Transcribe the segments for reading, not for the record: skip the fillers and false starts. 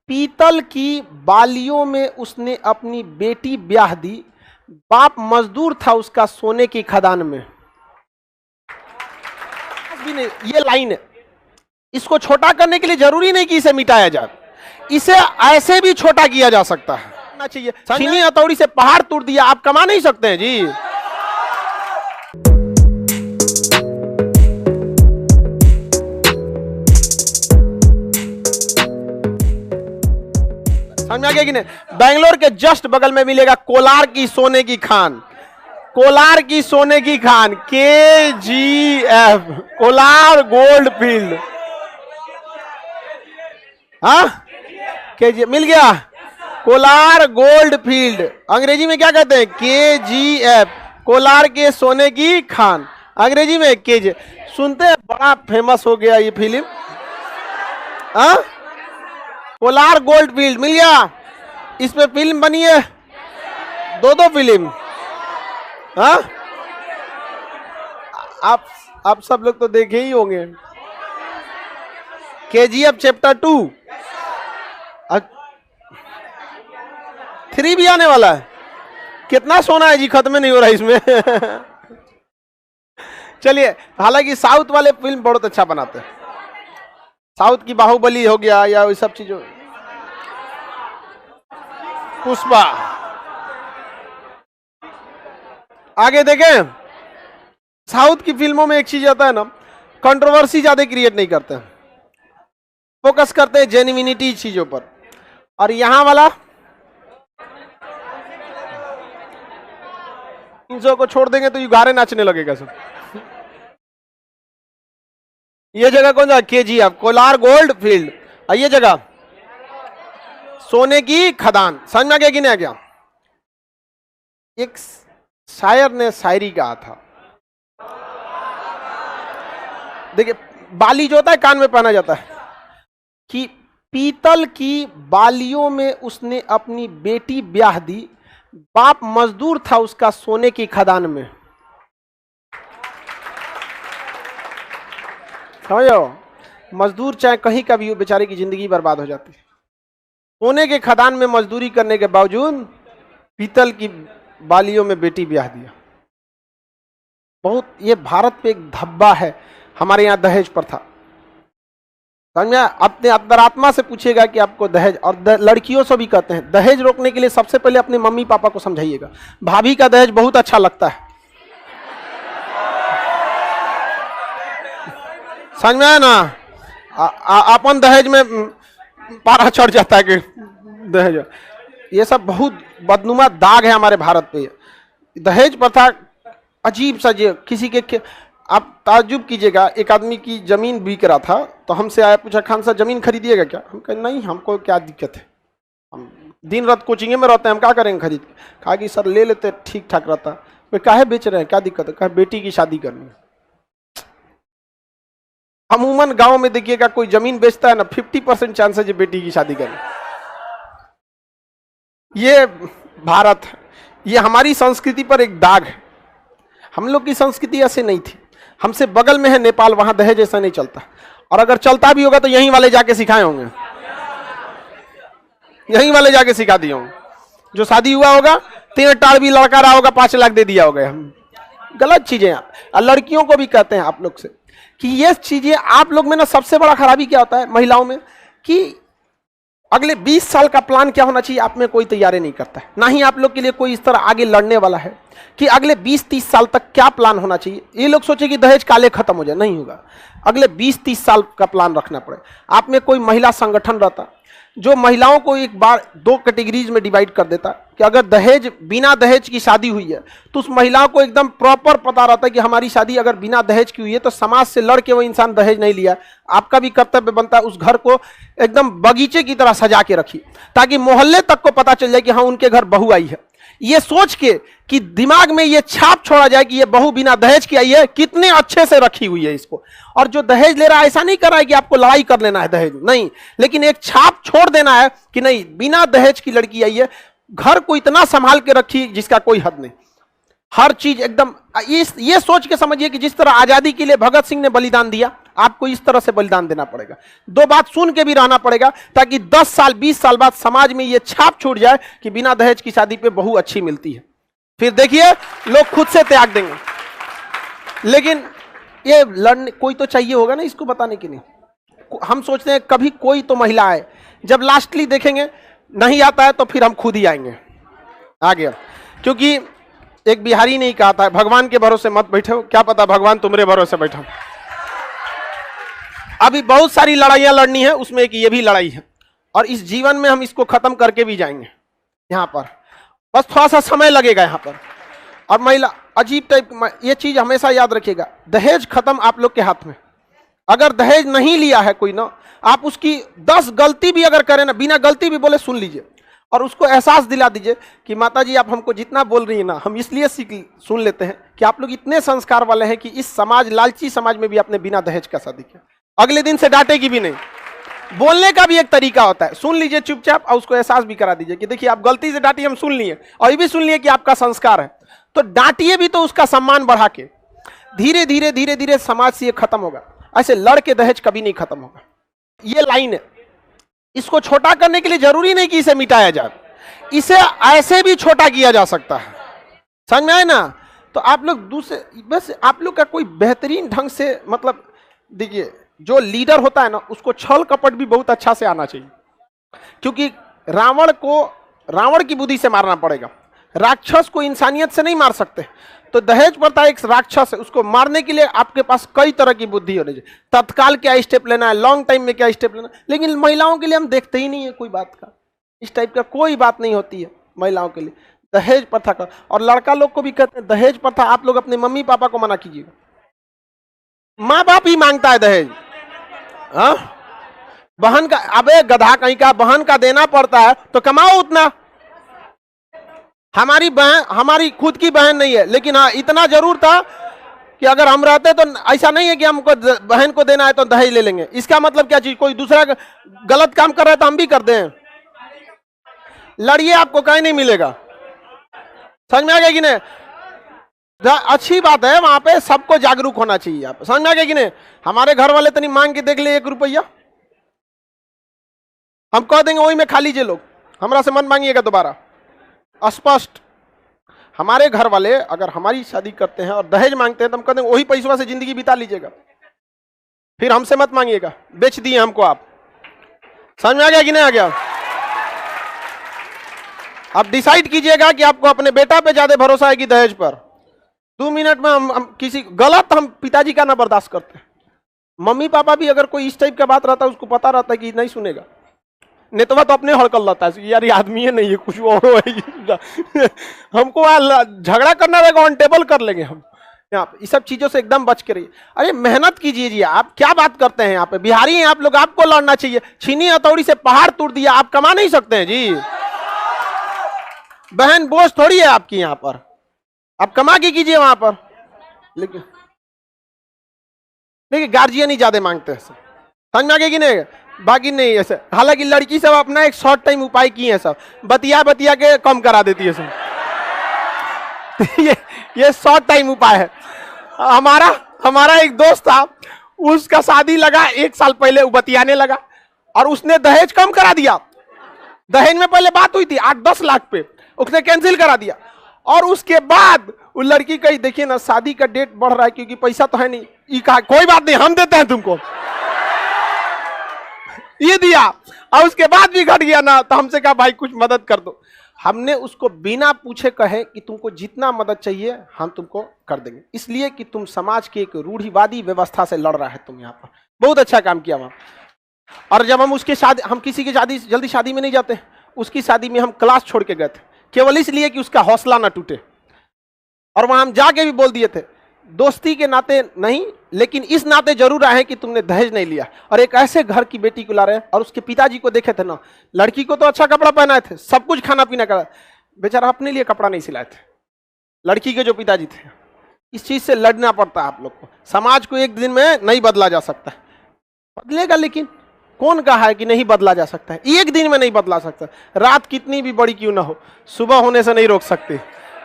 पीतल की बालियों में उसने अपनी बेटी ब्याह दी, बाप मजदूर था उसका सोने की खदान में। भी नहीं, ये लाइन है। इसको छोटा करने के लिए जरूरी नहीं कि इसे मिटाया जाए, इसे ऐसे भी छोटा किया जा सकता है। चाहिए चीनी हथौड़ी से पहाड़ तोड़ दिया, आप कमा नहीं सकते हैं जी। समझ आ गया कि नहीं? बेंगलोर के जस्ट बगल में मिलेगा कोलार की सोने की खान, कोलार की सोने की Khan, KGF, Kolar gold field. हाँ, KGF मिल गया, कोलार गोल्ड फील्ड। अंग्रेजी में क्या कहते हैं? KGF, कोलार के सोने की खान, अंग्रेजी में KGF। सुनते हैं, बड़ा फेमस हो गया ये फिल्म। हाँ, कोलार गोल्ड फील्ड मिल गया। इस पे फिल्म बनी है, दो फिल्म। हाँ, आप सब लोग तो देखे ही होंगे। KGF चैप्टर 2, 3 भी आने वाला है। कितना सोना है जी, खत्म नहीं हो रहा इसमें। चलिए, हालांकि साउथ वाले फिल्म बहुत अच्छा बनाते हैं। साउथ की बाहुबली हो गया या वही सब चीजों, पुष्पा। आगे देखें, साउथ की फिल्मों में एक चीज आता है ना, कंट्रोवर्सी ज्यादा क्रिएट नहीं करते हैं, फोकस करते हैं जेन्युइनिटी चीजों पर। और यहां वाला इन को छोड़ देंगे तो युगारे नाचने लगेगा सब। ये जगह कौन सा? KGF, Kolar gold field. और ये जगह सोने की खदान। समझ में आ गया कि नहीं आ गया? एक शायर ने शायरी कहा था, देखिए, बाली जो होता है कान में पहना जाता है, कि पीतल की बालियों में उसने अपनी बेटी ब्याह दी, बाप मजदूर था उसका सोने की खदान में। समझो, मजदूर चाहे कहीं का भी हो, बेचारे की जिंदगी बर्बाद हो जाती है। सोने के खदान में मजदूरी करने के बावजूद पीतल की बालियों में बेटी ब्याह दिया। बहुत, ये भारत पे एक धब्बा है। हमारे यहाँ दहेज प्रथा, समझ, अपने अंतरात्मा से पूछिएगा कि आपको दहेज, और लड़कियों से भी कहते हैं, दहेज रोकने के लिए सबसे पहले अपने मम्मी पापा को समझाइएगा। भाभी का दहेज बहुत अच्छा लगता है, समझ में आया ना? अपन दहेज में पारा चढ़ जाता है कि दहेज, ये सब बहुत बदनुमा दाग है हमारे भारत पे। दहेज प्रथा अजीब सा, जे किसी के आप ताज्जुब कीजिएगा, एक आदमी की जमीन बिक रहा था तो हमसे आया, पूछा, खान साहब जमीन खरीदिएगा क्या? हम कहे नहीं, हमको क्या दिक्कत है, हम दिन रात कोचिंग में रहते हैं, हम क्या करेंगे खरीद के? कहा कि सर ले लेते, ठीक ठाक रहता। वे काहे बेच रहे हैं, क्या दिक्कत है? कहा बेटी की शादी करनी है। अमूमन गांव में देखिएगा, कोई जमीन बेचता है ना, 50% चांस है बेटी की शादी करनी। ये भारत है, ये हमारी संस्कृति पर एक दाग है। हम लोग की संस्कृति ऐसे नहीं थी। हमसे बगल में है नेपाल, वहां दहेज ऐसा नहीं चलता, और अगर चलता भी होगा तो यहीं वाले जाके सिखाए होंगे, यहीं वाले जाके सिखा दिए होंगे। जो शादी हुआ होगा, 3 टाड़ भी लड़का रहा होगा, 5 लाख दे दिया होगा। हम गलत चीजें। और लड़कियों को भी कहते हैं आप लोग से कि ये चीजें आप लोग में ना, सबसे बड़ा खराबी क्या होता है महिलाओं में, कि अगले 20 साल का प्लान क्या होना चाहिए, आप में कोई तैयारी नहीं करता है। ना ही आप लोग के लिए कोई इस तरह आगे लड़ने वाला है कि अगले 20-30 साल तक क्या प्लान होना चाहिए। ये लोग सोचे कि दहेज काले खत्म हो जाए, नहीं होगा। अगले 20-30 साल का प्लान रखना पड़े। आप में कोई महिला संगठन रहता जो महिलाओं को एक बार 2 कैटेगरीज में डिवाइड कर देता कि अगर दहेज, बिना दहेज की शादी हुई है तो उस महिलाओं को एकदम प्रॉपर पता रहता है कि हमारी शादी अगर बिना दहेज की हुई है तो समाज से लड़ के वो इंसान दहेज नहीं लिया। आपका भी कर्तव्य बनता है उस घर को एकदम बगीचे की तरह सजा के रखिए, ताकि मोहल्ले तक को पता चल जाए कि हाँ, उनके घर बहू आई है। ये सोच के कि दिमाग में ये छाप छोड़ा जाए कि ये बहू बिना दहेज की आई है, कितने अच्छे से रखी हुई है इसको। और जो दहेज ले रहा है, ऐसा नहीं कर रहा है कि आपको लड़ाई कर लेना है दहेज, नहीं, लेकिन एक छाप छोड़ देना है कि नहीं, बिना दहेज की लड़की आई है, घर को इतना संभाल के रखी जिसका कोई हद नहीं। हर चीज एकदम ये सोच के समझिए कि जिस तरह आजादी के लिए भगत सिंह ने बलिदान दिया, आपको इस तरह से बलिदान देना पड़ेगा। दो बात सुन के भी रहना पड़ेगा ताकि 10 साल 20 साल बाद समाज में ये छाप छूट जाए कि बिना दहेज की शादी पे बहू अच्छी मिलती है। फिर देखिए लोग खुद से त्याग देंगे। लेकिन ये लड़ने कोई तो चाहिए होगा ना इसको बताने के लिए। हम सोचते हैं कभी कोई तो महिला आए, जब लास्टली देखेंगे नहीं आता है तो फिर हम खुद ही आएंगे। आ गया, क्योंकि एक बिहारी ने कहा था भगवान के भरोसे मत बैठो, क्या पता भगवान तुम्हारे भरोसे बैठा। अभी बहुत सारी लड़ाइयां लड़नी है, उसमें एक ये भी लड़ाई है और इस जीवन में हम इसको खत्म करके भी जाएंगे। यहां पर बस थोड़ा सा समय लगेगा यहां पर। और महिला अजीब टाइप, ये चीज हमेशा याद रखिएगा, दहेज खत्म आप लोग के हाथ में। अगर दहेज नहीं लिया है कोई ना, आप उसकी 10 गलती भी अगर करें ना, बिना गलती भी बोले सुन लीजिए और उसको एहसास दिला दीजिए कि माता जी आप हमको जितना बोल रही है ना, हम इसलिए सुन लेते हैं कि आप लोग इतने संस्कार वाले हैं कि इस समाज, लालची समाज में भी आपने बिना दहेज का शादी किया। अगले दिन से डांटेगी भी नहीं। बोलने का भी एक तरीका होता है, सुन लीजिए चुपचाप और उसको एहसास भी करा दीजिए कि देखिए आप गलती से डांटी, हम सुन लिए और ये भी सुन लिए कि आपका संस्कार है, तो डांटिए भी तो उसका सम्मान बढ़ा के। धीरे धीरे धीरे धीरे समाज से ये खत्म होगा। ऐसे लड़ के दहेज कभी नहीं खत्म होगा। ये लाइन है, इसको छोटा करने के लिए जरूरी नहीं कि इसे मिटाया जाए, इसे ऐसे भी छोटा किया जा सकता है। समझ में आए ना? तो आप लोग दूसरे, बस आप लोग का कोई बेहतरीन ढंग से, मतलब देखिए जो लीडर होता है ना, उसको छल कपट भी बहुत अच्छा से आना चाहिए, क्योंकि रावण को रावण की बुद्धि से मारना पड़ेगा, राक्षस को इंसानियत से नहीं मार सकते। तो दहेज प्रथा एक राक्षस है, उसको मारने के लिए आपके पास कई तरह की बुद्धि होनी चाहिए। तत्काल क्या स्टेप लेना है, लॉन्ग टाइम में क्या स्टेप लेना है। लेकिन महिलाओं के लिए हम देखते ही नहीं है कोई बात का, इस टाइप का कोई बात नहीं होती है महिलाओं के लिए दहेज प्रथा का। और लड़का लोग को भी कहते हैं दहेज प्रथा आप लोग अपने मम्मी पापा को मना कीजिएगा। माँ बाप ही मांगता है दहेज। हाँ, बहन का, अबे गधा कहीं का, बहन का देना पड़ता है तो कमाओ उतना। हमारी बहन, हमारी खुद की बहन नहीं है, लेकिन हाँ इतना जरूर था कि अगर हम रहते तो ऐसा नहीं है कि हमको बहन को देना है तो दहेज ले लेंगे। इसका मतलब क्या चीज, कोई दूसरा गलत काम कर रहा है तो हम भी कर दें। लड़िए, आपको कहीं नहीं मिलेगा। समझ में आ गया कि नहीं? अच्छी बात है, वहां पे सबको जागरूक होना चाहिए। आप समझ में आ गया कि नहीं? हमारे घर वाले तनी मांग के देख ले 1 रुपया, हम कह देंगे वही में खा लीजिए लोग, हमरा से मत मांगिएगा दोबारा। स्पष्ट, हमारे घर वाले अगर हमारी शादी करते हैं और दहेज मांगते हैं तो हम कहते हैं वही पैसों से जिंदगी बिता लीजिएगा, फिर हमसे मत मांगिएगा, बेच दिए हमको आप। समझ में आ गया कि नहीं आ गया? आप डिसाइड कीजिएगा कि आपको अपने बेटा पे ज्यादा भरोसा है कि दहेज पर। 2 मिनट में हम किसी गलत, हम पिताजी का ना बर्दाश्त करते हैं। मम्मी पापा भी अगर कोई इस टाइप का बात रहता है, उसको पता रहता है कि नहीं सुनेगा, नेतवा तो अपने हड़कल रहता है यार, ये आदमी है नहीं है कुछ और है। हमको झगड़ा करना रहेगा, ऑन टेबल कर लेंगे हम। यहाँ ये सब चीजों से एकदम बच के रहिए। अरे मेहनत कीजिए जी, आप क्या बात करते हैं? यहाँ पे बिहारी हैं आप लोग, आपको लड़ना चाहिए। छीनी हथौड़ी से पहाड़ तोड़ दिया, आप कमा नहीं सकते हैं जी। बहन बोझ थोड़ी है आपकी, यहाँ पर आप कमा के कीजिए वहां पर। लेकिन गार्जियन ही ज्यादा मांगते हैं, समझ में आ गया कि नहीं? बाकी नहीं ऐसे। हालांकि लड़की सब अपना एक शॉर्ट टाइम उपाय किए हैं, सब बतिया बतिया के कम करा देती है सब। ये शॉर्ट टाइम उपाय है। हमारा एक दोस्त था, उसका शादी लगा 1 साल पहले, वो बतियाने लगा और उसने दहेज कम करा दिया। दहेज में पहले बात हुई थी 8-10 लाख पे, उसने कैंसिल करा दिया। और उसके बाद वो लड़की कही देखिए ना शादी का डेट बढ़ रहा है क्योंकि पैसा तो है नहीं। ये कहा कोई बात नहीं, हम देते हैं तुमको, ये दिया। और उसके बाद भी घट गया ना, तो हमसे कहा भाई कुछ मदद कर दो। हमने उसको बिना पूछे कहे कि तुमको जितना मदद चाहिए हम तुमको कर देंगे, इसलिए कि तुम समाज की एक रूढ़िवादी व्यवस्था से लड़ रहा है तुम। यहाँ पर बहुत अच्छा काम किया वहां। और जब हम उसके शादी, हम किसी की शादी जल्दी शादी में नहीं जाते, उसकी शादी में हम क्लास छोड़ के गए थे केवल इसलिए कि उसका हौसला ना टूटे। और वहां हम जाके भी बोल दिए थे दोस्ती के नाते नहीं, लेकिन इस नाते जरूर आए कि तुमने दहेज नहीं लिया। और एक ऐसे घर की बेटी को ला रहे हैं, और उसके पिताजी को देखे थे ना, लड़की को तो अच्छा कपड़ा पहनाए थे, सब कुछ खाना पीना करा, बेचारा अपने लिए कपड़ा नहीं सिलाए थे। लड़की के जो पिताजी थे, इस चीज से लड़ना पड़ता है आप लोग को। समाज को एक दिन में नहीं बदला जा सकता, बदलेगा, लेकिन कौन कहा है कि नहीं बदला जा सकता है? एक दिन में नहीं बदला सकता। रात कितनी भी बड़ी क्यों ना हो, सुबह होने से नहीं रोक सकती,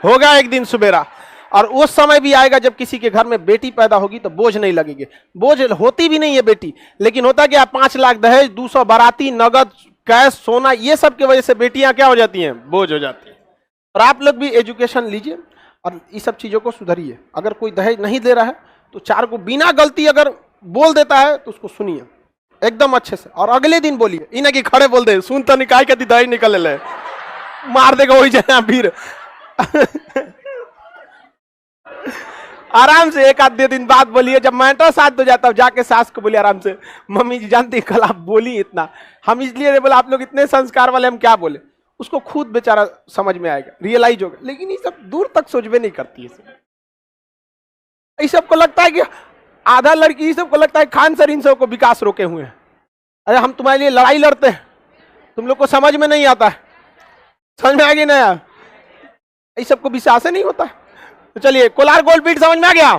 होगा एक दिन सुबेरा। और उस समय भी आएगा जब किसी के घर में बेटी पैदा होगी तो बोझ नहीं लगेगी। बोझ होती भी नहीं है बेटी, लेकिन होता क्या, 5 लाख दहेज, 200 बाराती, नगद, कैश, सोना, ये सब की वजह से बेटियां क्या हो जाती हैं, बोझ हो जाती हैं। और आप लोग भी एजुकेशन लीजिए और ये सब चीजों को सुधरिए। अगर कोई दहेज नहीं दे रहा है तो 4 को बिना गलती अगर बोल देता है तो उसको सुनिए एकदम अच्छे से, और अगले दिन बोलिए, इन्हें कि खड़े बोल दे, सुन तो निकाय के दहेज निकल ले, मार देगा वही जाए फिर। आराम से 1-2 दिन बाद बोलिए, जब मैटर साथ हो जाता है जाके सास को बोलिए आराम से, मम्मी जी जानती कल आप बोली इतना, हम इसलिए नहीं बोला, आप लोग इतने संस्कार वाले, हम क्या बोले। उसको खुद बेचारा समझ में आएगा, रियलाइज होगा। लेकिन ये सब दूर तक सोचबे नहीं करती है। इस सबको लगता है कि आधा लड़की, इस सबको लगता है खान सर इन सबको विकास रोके हुए हैं। अरे हम तुम्हारे लिए लड़ाई लड़ते हैं, तुम लोग को समझ में नहीं आता है, समझ में आ गई ना यार, इस सबको विश्वास नहीं होता है। तो चलिए, कोलार गोल्ड बीट समझ में आ गया।